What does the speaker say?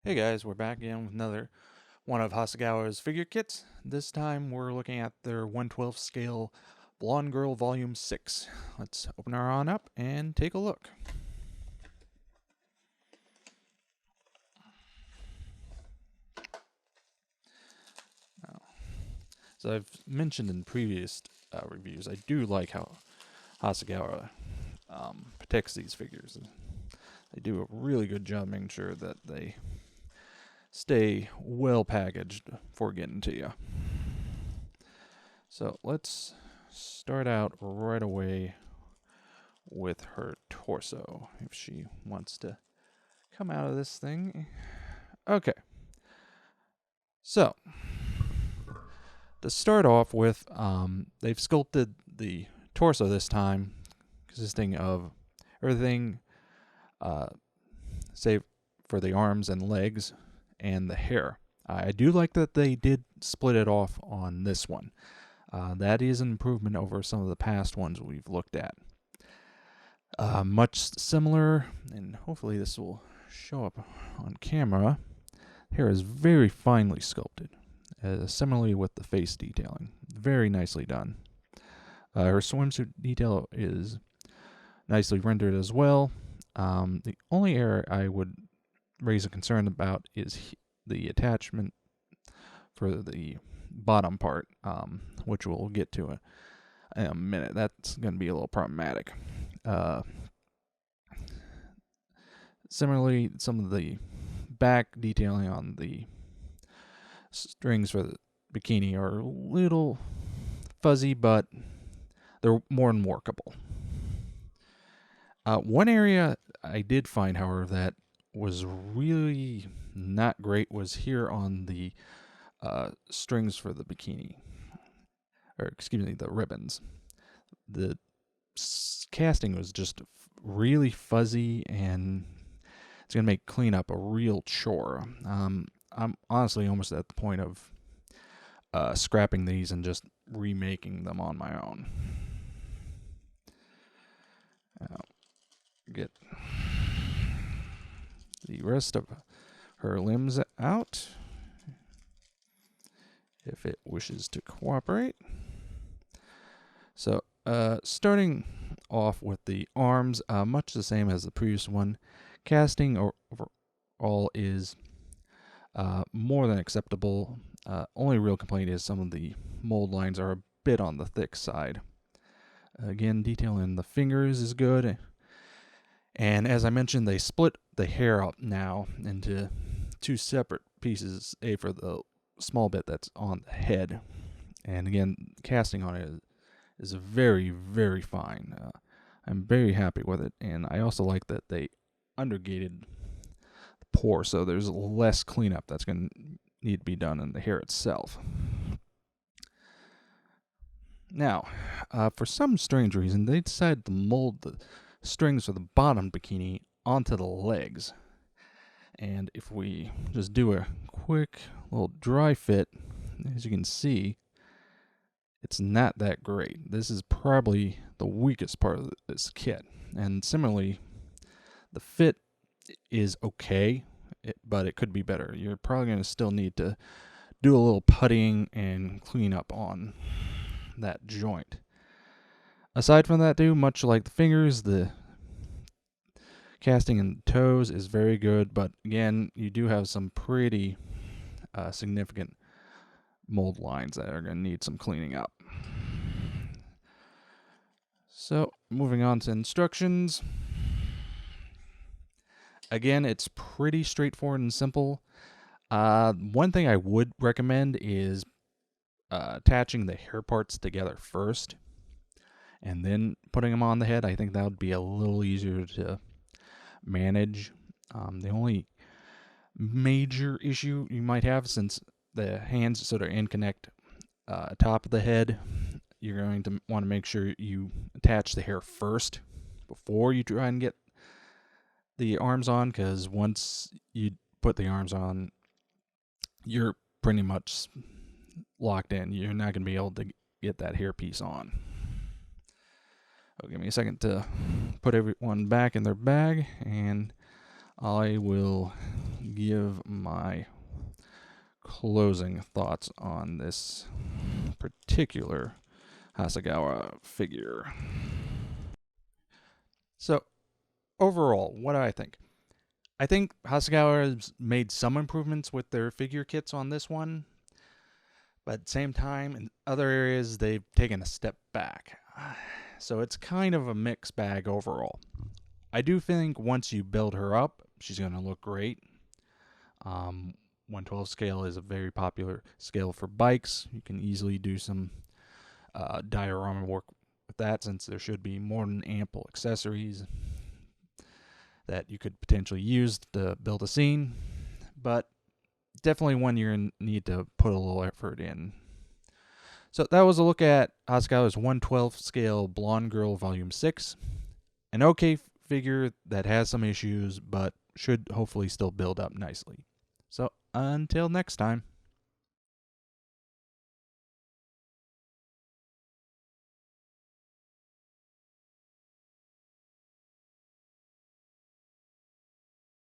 Hey guys, we're back again with another one of Hasegawa's figure kits. This time we're looking at their 1/12 scale Blonde Girl Volume 6. Let's open her on up and take a look. So I've mentioned in previous reviews, I do like how Hasegawa protects these figures. They do a really good job making sure that they stay well packaged before getting to you. So let's start out right away with her torso, if she wants to come out of this thing. Okay. So, to start off with, they've sculpted the torso this time, consisting of everything save for the arms and legs and the hair. I do like that they did split it off on this one. That is an improvement over some of the past ones we've looked at. Much similar, and hopefully this will show up on camera. Hair is very finely sculpted, similarly with the face detailing. Very nicely done. Her swimsuit detail is nicely rendered as well. The only area I would raise a concern about is the attachment for the bottom part, which we'll get to in a minute. That's going to be a little problematic. Similarly, some of the back detailing on the strings for the bikini are a little fuzzy, but they're more than workable. One area I did find, however, that was really not great was here on the strings for the bikini, or excuse me, the ribbons. The casting was just really fuzzy, and it's going to make cleanup a real chore. I'm honestly almost at the point of scrapping these and just remaking them on my own. Get the rest of her limbs out, if it wishes to cooperate. So, starting off with the arms, much the same as the previous one. Casting overall is more than acceptable. Only real complaint is some of the mold lines are a bit on the thick side. Again, detail in the fingers is good. And as I mentioned, they split the hair up now into two separate pieces, a for the small bit that's on the head. And again, casting on it is very, very fine. I'm very happy with it. And I also like that they undergated the pore, so there's less cleanup that's going to need to be done in the hair itself. Now, for some strange reason, they decided to mold the strings for the bottom bikini onto the legs. And if we just do a quick little dry fit, as you can see, it's not that great. This is probably the weakest part of this kit. And similarly, the fit is okay, but it could be better. You're probably going to still need to do a little puttying and clean up on that joint. Aside from that, too, much like the fingers, the casting in the toes is very good, but again, you do have some pretty significant mold lines that are going to need some cleaning up. So, moving on to instructions. Again, it's pretty straightforward and simple. One thing I would recommend is attaching the hair parts together first and then putting them on the head. I think that would be a little easier to manage. The only major issue you might have, since the hands sort of interconnect top of the head, you're going to want to make sure you attach the hair first before you try and get the arms on, because once you put the arms on, you're pretty much locked in. You're not going to be able to get that hair piece on. Oh, give me a second to put everyone back in their bag, and I will give my closing thoughts on this particular Hasegawa figure. So, overall, what do I think? I think Hasegawa has made some improvements with their figure kits on this one, but at the same time, in other areas, they've taken a step back. So it's kind of a mixed bag overall. I do think once you build her up, she's going to look great. 1/12 scale is a very popular scale for bikes. You can easily do some diorama work with that, since there should be more than ample accessories that you could potentially use to build a scene. But definitely one you're going to need to put a little effort in. So that was a look at Hasegawa's 1/12 scale Blonde Girl Volume 6. An okay figure that has some issues, but should hopefully still build up nicely. So until next time.